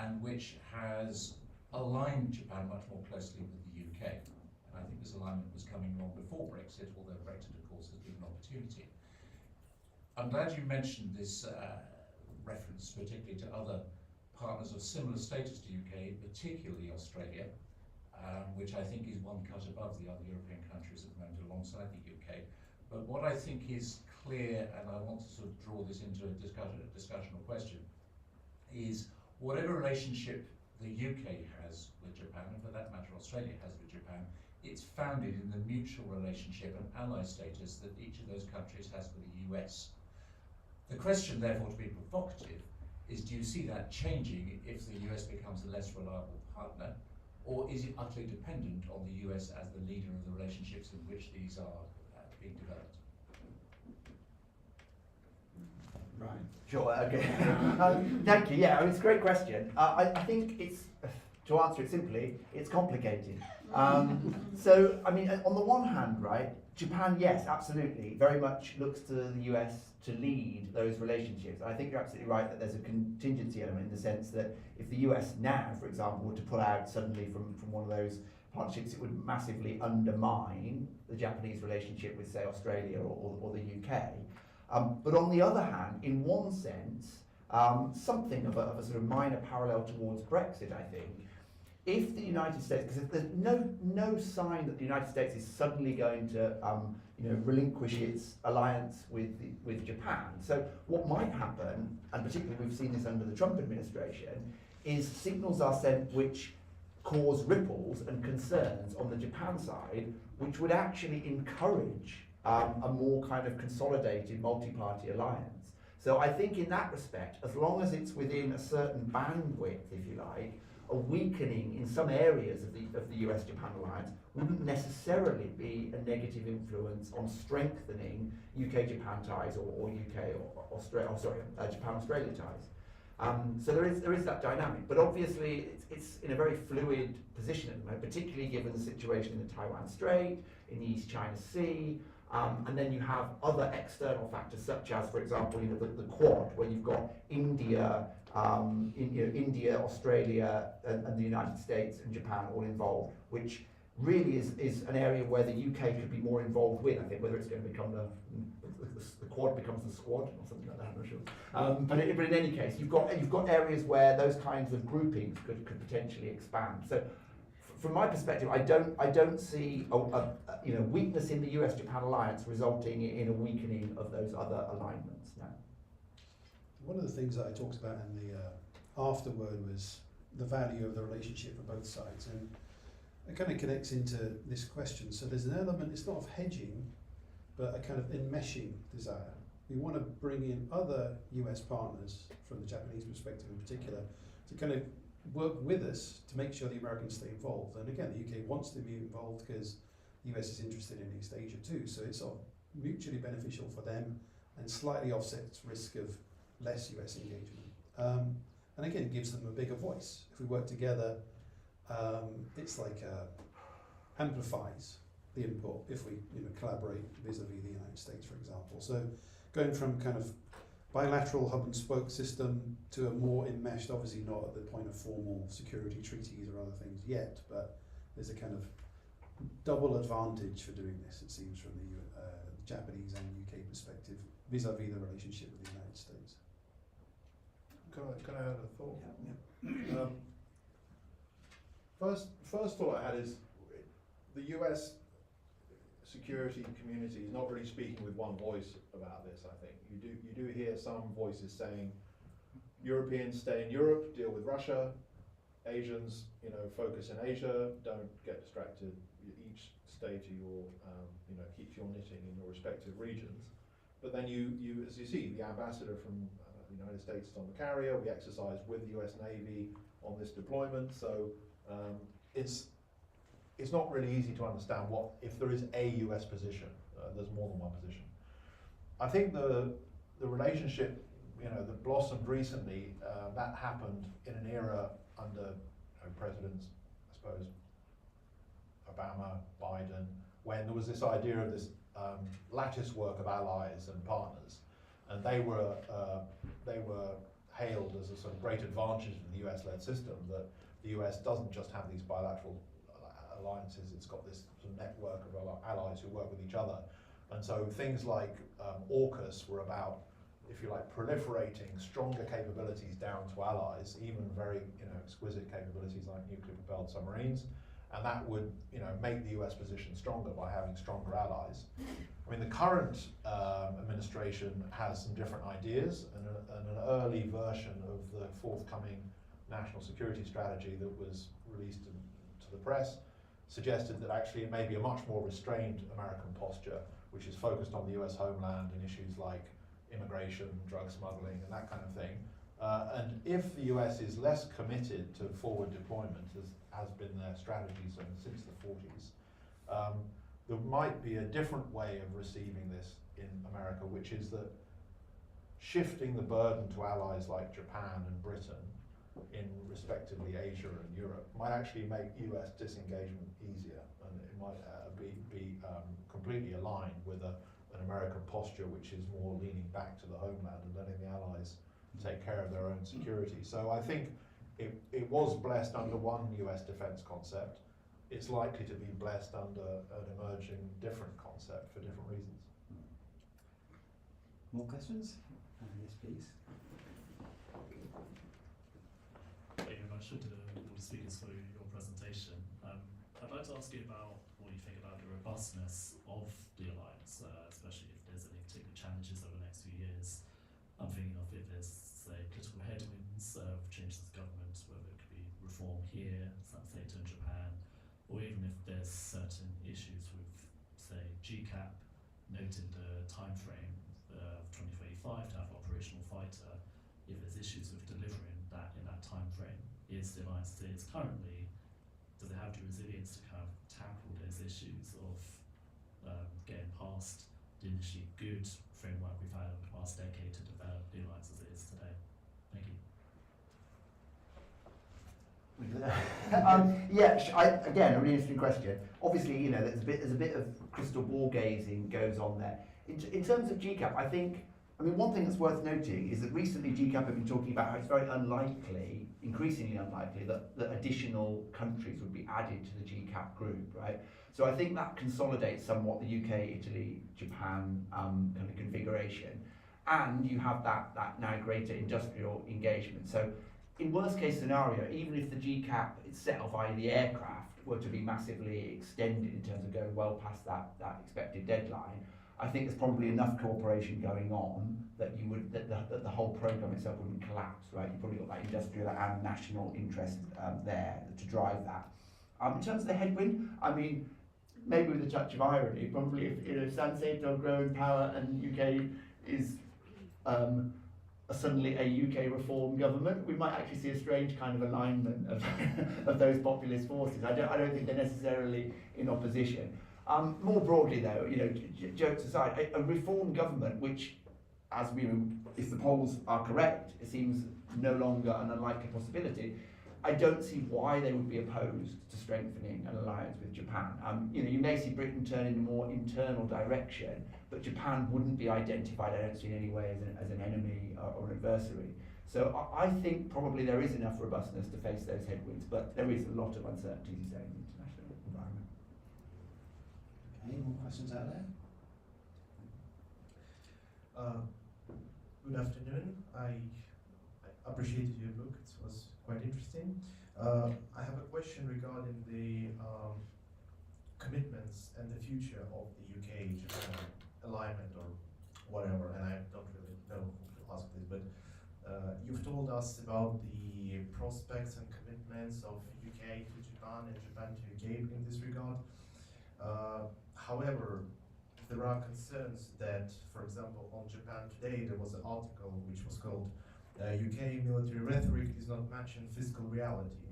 and which has aligned Japan much more closely with the UK. And I think this alignment was coming long before Brexit, although Brexit, of course, has been an opportunity. I'm glad you mentioned this reference, particularly to other partners of similar status to UK, particularly Australia, which I think is one cut above the other European countries at the moment alongside the UK. But what I think is clear, and I want to sort of draw this into a discussion or question, is whatever relationship the UK has with Japan, and for that matter Australia has with Japan, it's founded in the mutual relationship and ally status that each of those countries has with the US. The question, therefore, to be provocative, is do you see that changing if the US becomes a less reliable partner, or is it utterly dependent on the US as the leader of the relationships in which these are being developed? Right. Sure, okay. Thank you. Yeah, I mean, it's a great question. I think it's, to answer it simply, it's complicated. So, I mean, on the one hand, right, Japan, yes, absolutely, very much looks to the US to lead those relationships. And I think you're absolutely right that there's a contingency element in the sense that if the US now, for example, were to pull out suddenly from one of those partnerships, it would massively undermine the Japanese relationship with, say, Australia or the UK. But on the other hand, in one sense, something of a sort of minor parallel towards Brexit, I think, if the United States, because there's no sign that the United States is suddenly going to relinquish its alliance with Japan. So what might happen, and particularly we've seen this under the Trump administration, is signals are sent which cause ripples and concerns on the Japan side, which would actually encourage a more kind of consolidated multi-party alliance. So I think in that respect, as long as it's within a certain bandwidth, if you like, a weakening in some areas of the US-Japan alliance wouldn't necessarily be a negative influence on strengthening UK-Japan ties or UK or Japan-Australia ties. So there is that dynamic, but obviously it's in a very fluid position at the moment, particularly given the situation in the Taiwan Strait, in the East China Sea, and then you have other external factors such as, for example, the Quad, where you've got India, India, Australia, and the United States and Japan all involved, which really is an area where the UK could be more involved with. I think whether it's going to become the Quad becomes the Squad or something like that, I'm not sure. But in any case, you've got areas where those kinds of groupings could potentially expand. So from my perspective, I don't see a weakness in the US-Japan alliance resulting in a weakening of those other alignments. No. One of the things that I talked about in the afterword was the value of the relationship for both sides, and it kind of connects into this question. So there's an element, it's not of hedging, but a kind of enmeshing desire. We want to bring in other US partners, from the Japanese perspective in particular, to kind of work with us to make sure the Americans stay involved. And again, the UK wants to be involved because the US is interested in East Asia too, so it's sort of mutually beneficial for them and slightly offsets risk of less US engagement. And again, it gives them a bigger voice. If we work together, it's like amplifies the input if we collaborate vis-a-vis the United States, for example. So going from kind of bilateral hub and spoke system to a more enmeshed, obviously not at the point of formal security treaties or other things yet, but there's a kind of double advantage for doing this, it seems, from the Japanese and UK perspective vis-a-vis the relationship with the United States. Can I add a thought? Yeah. First thought I had is the US security community is not really speaking with one voice about this. I think you do hear some voices saying Europeans stay in Europe, deal with Russia, Asians focus in Asia, don't get distracted, each stay to your keep your knitting in your respective regions. But then you as you see, the ambassador from the United States is on the carrier, we exercise with the US Navy on this deployment, so it's not really easy to understand what if there is a US position. There's more than one position. I think the relationship that blossomed recently, that happened in an era under presidents, I suppose, Obama, Biden, when there was this idea of this lattice work of allies and partners, and they were hailed as a sort of great advantage of the US-led system, that the US doesn't just have these bilateral alliances, it's got this sort of network of allies who work with each other. And so things like AUKUS were about, if you like, proliferating stronger capabilities down to allies, even very exquisite capabilities like nuclear-propelled submarines, and that would make the US position stronger by having stronger allies. I mean, the current administration has some different ideas, and an early version of the forthcoming national security strategy that was released to the press suggested that actually it may be a much more restrained American posture, which is focused on the US homeland and issues like immigration, drug smuggling, and that kind of thing. And if the US is less committed to forward deployment, as has been their strategy since the 40s, there might be a different way of receiving this in America, which is that shifting the burden to allies like Japan and Britain in respectively Asia and Europe might actually make US disengagement easier, and it might be completely aligned with an American posture which is more leaning back to the homeland and letting the allies take care of their own security. So I think it was blessed under one US defence concept. It's likely to be blessed under an emerging different concept for different reasons. More questions? Yes, please. Thank you very much to all the speakers for your robustness of the alliance, especially if there's any particular challenges over the next few years. I'm thinking of if there's, say, political headwinds, changes of government, whether it could be reform here, some later in Japan, or even if there's certain issues with, say, GCAP, noted the time frame of 2025 to have operational fighter. If there's issues with delivering that in that time frame, is the alliance that is currently, does it have the resilience to kind of tackle those issues of getting past the initially good framework we've had over the past decade to develop the alliance as it is today? Thank you. Again, a really interesting question. Obviously, you know, there's a bit of crystal ball gazing goes on there. In terms of GCAP, I mean, one thing that's worth noting is that recently GCAP have been talking about how it's very unlikely, increasingly unlikely, that additional countries would be added to the GCAP group, right? So I think that consolidates somewhat the UK, Italy, Japan kind of configuration. And you have that now greater industrial engagement. So in worst case scenario, even if the GCAP itself, i.e. the aircraft, were to be massively extended in terms of going well past that expected deadline, I think there's probably enough cooperation going on that that the whole programme itself wouldn't collapse, right? You've probably got that industrial and national interest there to drive that. In terms of the headwind, I mean, maybe with a touch of irony, probably if Sanseto grow in power and UK is suddenly a UK reform government, we might actually see a strange kind of alignment of those populist forces. I don't think they're necessarily in opposition. More broadly, though, you know, jokes aside, a reform government, which, as we, if the polls are correct, it seems no longer an unlikely possibility. I don't see why they would be opposed to strengthening an alliance with Japan. You know, you may see Britain turn in a more internal direction, but Japan wouldn't be identified, I don't see in any way, as an enemy or an adversary. So I think probably there is enough robustness to face those headwinds, but there is a lot of uncertainties, you say, in the international environment. Any more questions out there? Good afternoon. I appreciated your book. It was quite interesting. I have a question regarding the commitments and the future of the UK-Japan alignment or whatever, and I don't really know who to ask this, but you've told us about the prospects and commitments of UK to Japan and Japan to UK in this regard. However, there are concerns that, for example, on Japan Today, there was an article which was called UK military rhetoric is not matching fiscal reality.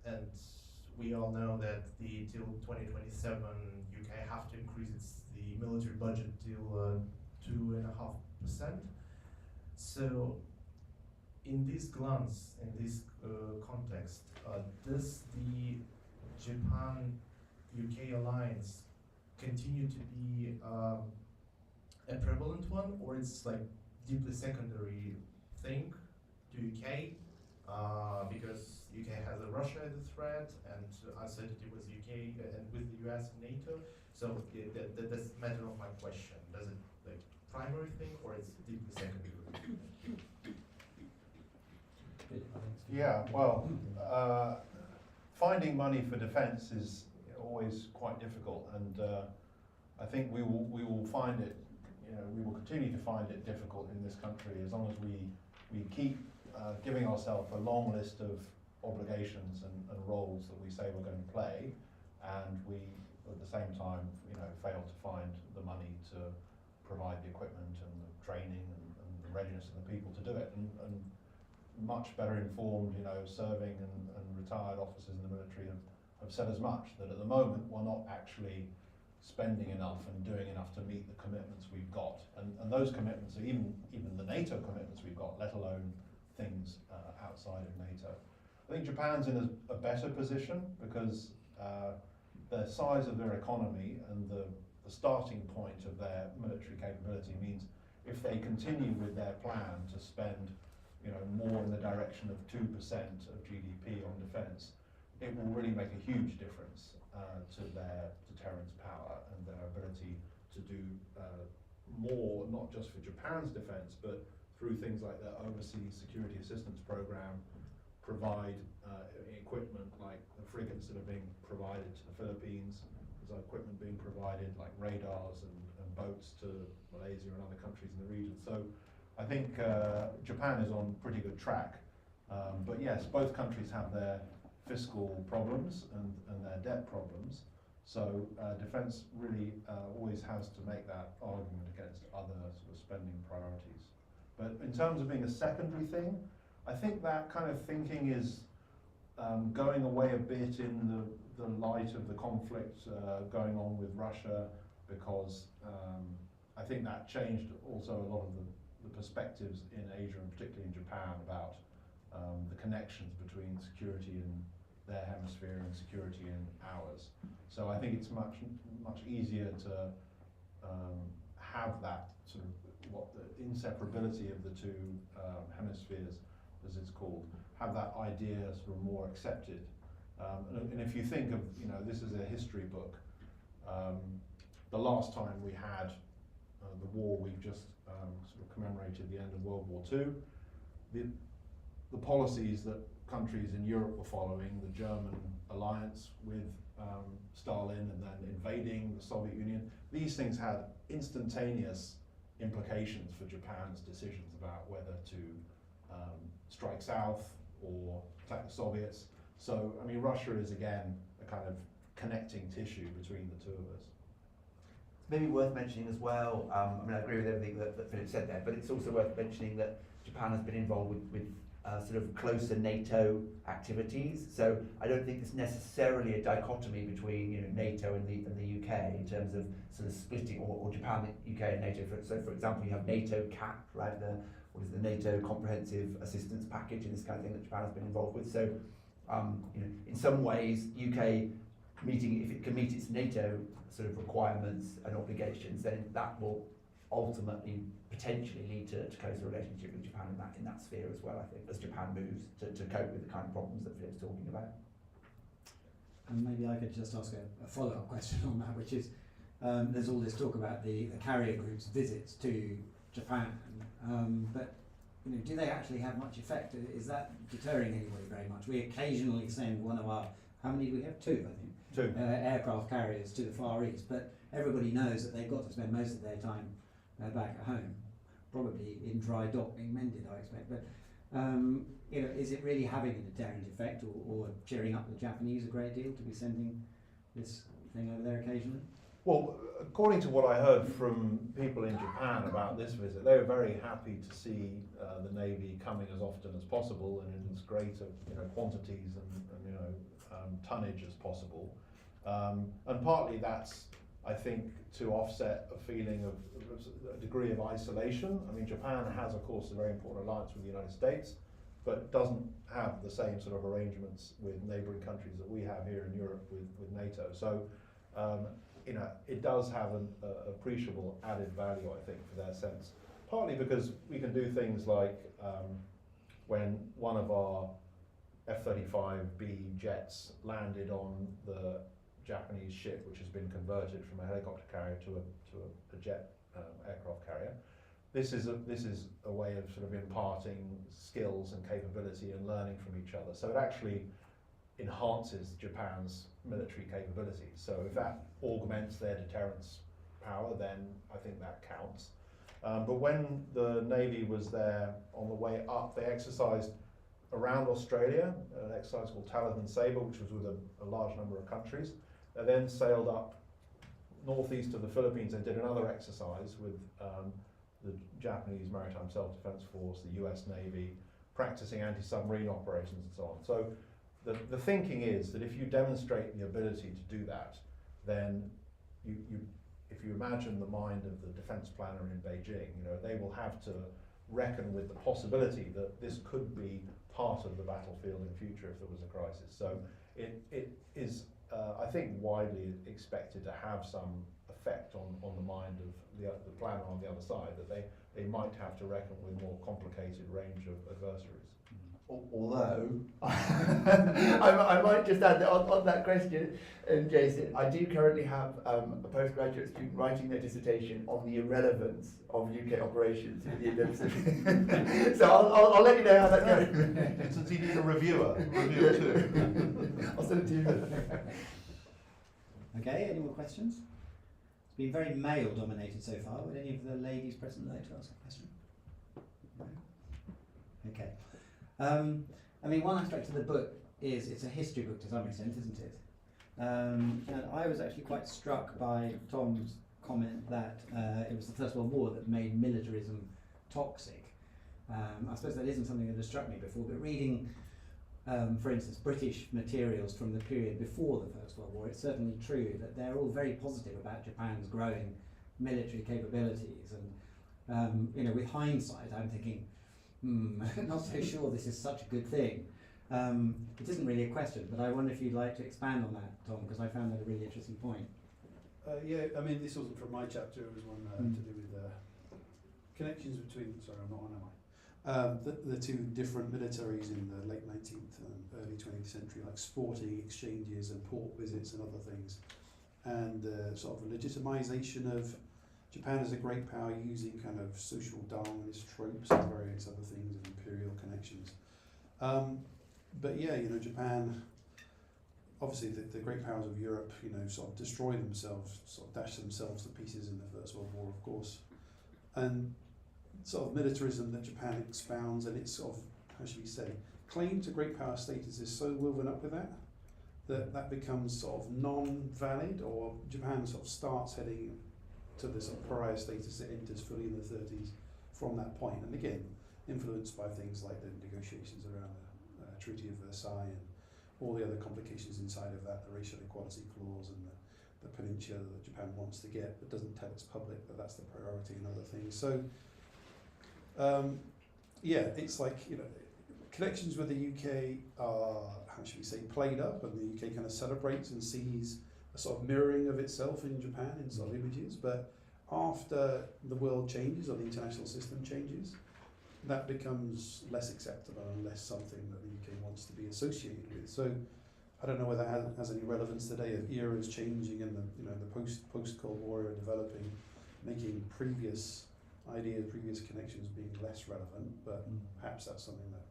And we all know that till 2027, UK have to increase the military budget till 2.5%. So, in this glance, in this context, does the Japan-UK alliance continue to be a prevalent one, or it's like deeply secondary thing to UK, because UK has a Russia as a threat and uncertainty with UK and with the US and NATO. So that's the matter of my question. Does it like primary thing or it's deeply secondary? Yeah, well, finding money for defence is always quite difficult, and I think we will find it. You know, we will continue to find it difficult in this country as long as we keep giving ourselves a long list of obligations and roles that we say we're going to play, and we at the same time, you know, fail to find the money to provide the equipment and the training and the readiness of the people to do it. And much better informed, you know, serving and retired officers in the military have said as much, that at the moment we're not actually spending enough and doing enough to meet the commitments we've got. And those commitments are even the NATO commitments we've got, let alone things outside of NATO. I think Japan's in a better position because the size of their economy and the starting point of their military capability means if they continue with their plan to spend, you know, more in the direction of 2% of GDP on defence, it will really make a huge difference to their deterrence power and their ability to do more, not just for Japan's defence, but through things like their overseas security assistance program, provide equipment like the frigates that are being provided to the Philippines. There's equipment being provided, like radars and boats to Malaysia and other countries in the region. So I think Japan is on pretty good track. But yes, both countries have their fiscal problems and their debt problems. So defence really always has to make that argument against other sort of spending priorities. But in terms of being a secondary thing, I think that kind of thinking is going away a bit in the light of the conflict going on with Russia, because I think that changed also a lot of the perspectives in Asia and particularly in Japan about the connections between security in their hemisphere and security in ours. So I think it's much easier to have that sort of the inseparability of the two hemispheres, as it's called, have that idea sort of more accepted. And if you think of, this is a history book, the last time we had the war, we've just sort of commemorated the end of World War II. The policies that countries in Europe were following, the German alliance with Stalin and then invading the Soviet Union, these things had instantaneous implications for Japan's decisions about whether to strike south or attack the Soviets. So, I mean, Russia is again a kind of connecting tissue between the two of us. It's maybe worth mentioning as well, I mean, I agree with everything that Philip said there, but it's also worth mentioning that Japan has been involved with sort of closer NATO activities. So I don't think there's necessarily a dichotomy between NATO and the UK in terms of sort of splitting, or Japan, the UK and NATO. So for example, you have NATO CAP, right? What is the NATO Comprehensive Assistance Package, and this kind of thing that Japan has been involved with. So in some ways, UK if it can meet its NATO sort of requirements and obligations, then that will ultimately potentially lead to closer relationship with Japan in that sphere as well, I think, as Japan moves to cope with the kind of problems that Philip's talking about. And maybe I could just ask a follow-up question on that, which is, there's all this talk about the carrier group's visits to Japan, but do they actually have much effect? Is that deterring anybody very much? We occasionally send one of our, how many do we have? Two, I think. Two. Aircraft carriers to the Far East, but everybody knows that they've got to spend most of their time back at home, probably in dry dock being mended, I expect. But is it really having a deterrent effect, or cheering up the Japanese a great deal to be sending this thing over there occasionally? Well, according to what I heard from people in Japan about this visit, they were very happy to see the Navy coming as often as possible and in as great quantities and tonnage as possible. And partly that's, I think, to offset a feeling of a degree of isolation. I mean, Japan has, of course, a very important alliance with the United States, but doesn't have the same sort of arrangements with neighbouring countries that we have here in Europe with NATO. So, it does have an appreciable added value, I think, for their sense. Partly because we can do things like when one of our F-35B jets landed on the Japanese ship, which has been converted from a helicopter carrier to a jet aircraft carrier. This is a way of sort of imparting skills and capability and learning from each other. So it actually enhances Japan's military capabilities. So if that augments their deterrence power, then I think that counts. But when the Navy was there on the way up, they exercised around Australia, an exercise called Talisman Sabre, which was with a large number of countries. They then sailed up northeast of the Philippines and did another exercise with the Japanese Maritime Self-Defense Force, the US Navy, practicing anti-submarine operations and so on. So the thinking is that if you demonstrate the ability to do that, then if you imagine the mind of the defense planner in Beijing, they will have to reckon with the possibility that this could be part of the battlefield in future if there was a crisis. So it is, I think, widely expected to have some effect on the mind of the planner on the other side, that they might have to reckon with more complicated range of adversaries. Although, I might just add that on that question, Jason, I do currently have a postgraduate student writing their dissertation on the irrelevance of UK operations in the Indo-Pacific. So I'll let you know how that goes. Since he needs a reviewer too. I'll send it to you. Okay, any more questions? It's been very male dominated so far. Would any of the ladies present like to ask a question? No? Okay. I mean, one aspect of the book is it's a history book to some extent, isn't it? And I was actually quite struck by Tom's comment that it was the First World War that made militarism toxic. I suppose that isn't something that has struck me before, but reading, for instance, British materials from the period before the First World War, it's certainly true that they're all very positive about Japan's growing military capabilities. And you know, with hindsight, I'm thinking, not so sure this is such a good thing. It isn't really a question, but I wonder if you'd like to expand on that, Tom, because I found that a really interesting point. Yeah, I mean, this wasn't from my chapter, it was one to do with connections between, sorry, I'm not on, am I? The two different militaries in the late 19th and early 20th century, like sporting exchanges and port visits and other things, and sort of a legitimization of Japan as a great power using kind of social Darwinist tropes and various other things and imperial connections. But yeah, you know, Japan, obviously the great powers of Europe, you know, sort of destroy themselves, sort of dash themselves to pieces in the First World War, of course. And sort of militarism that Japan expounds and its sort of, how should we say, claim to great power status is so woven up with that, that becomes sort of non-valid, or Japan sort of starts heading to this sort of pariah status it enters fully in the 30s from that point. And again, influenced by things like the negotiations around the Treaty of Versailles and all the other complications inside of that, the racial equality clause and the peninsula that Japan wants to get but doesn't tell its public that that's the priority and other things. So yeah, it's like, you know, connections with the UK are, how should we say, played up, and the UK kind of celebrates and sees a sort of mirroring of itself in Japan in sort of images, but after the world changes or the international system changes, that becomes less acceptable and less something that the UK wants to be associated with. So I don't know whether that has any relevance today of eras changing and the, you know, the post-Cold War era developing, making previous ideas, previous connections being less relevant, but perhaps that's something that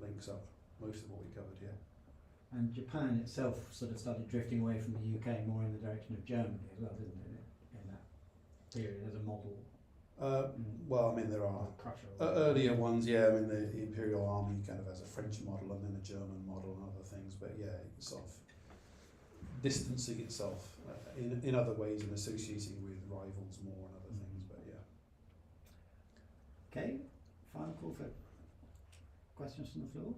links up most of what we covered here. And Japan itself sort of started drifting away from the UK more in the direction of Germany as well, didn't it, in that period as a model? Well, I mean, there are earlier ones, yeah. I mean, the Imperial Army kind of has a French model and then a German model and other things, but yeah, it's sort of distancing itself in other ways and associating with rivals more and other things, but yeah. Okay, final call for questions from the floor.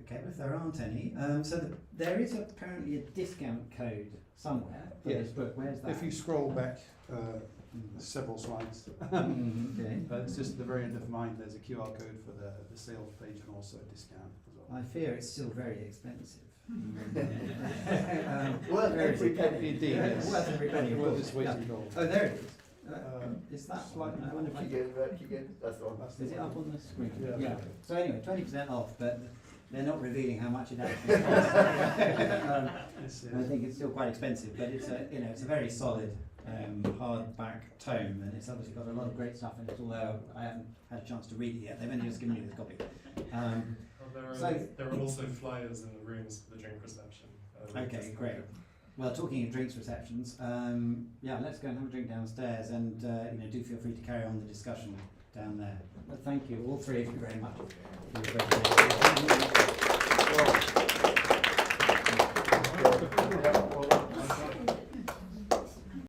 Okay, well, if there aren't any, so there is apparently a discount code somewhere for this book. Where's that? If you scroll back several slides, Okay. It's just at the very end of mine. There's a QR code for the sales page and also a discount as well. I fear it's still very expensive. Worth every penny. Indeed, yes. Worth every penny. Worth its weight in gold. Oh, there it is. Is that slightly one? I wonder if I Keep going, that's the one. Is it up on the screen? Yeah. So anyway, 20% off, but they're not revealing how much it actually costs. I think it's still quite expensive, but it's a, you know, it's a very solid hardback tome, and it's obviously got a lot of great stuff in it. Although I haven't had a chance to read it yet, they've only just given me this copy. There are also flyers in the rooms for the drink reception. Okay, great. Well, talking of drinks receptions, yeah, let's go and have a drink downstairs, and you know, do feel free to carry on the discussion down there. But thank you, all three of you, very much for your presentation.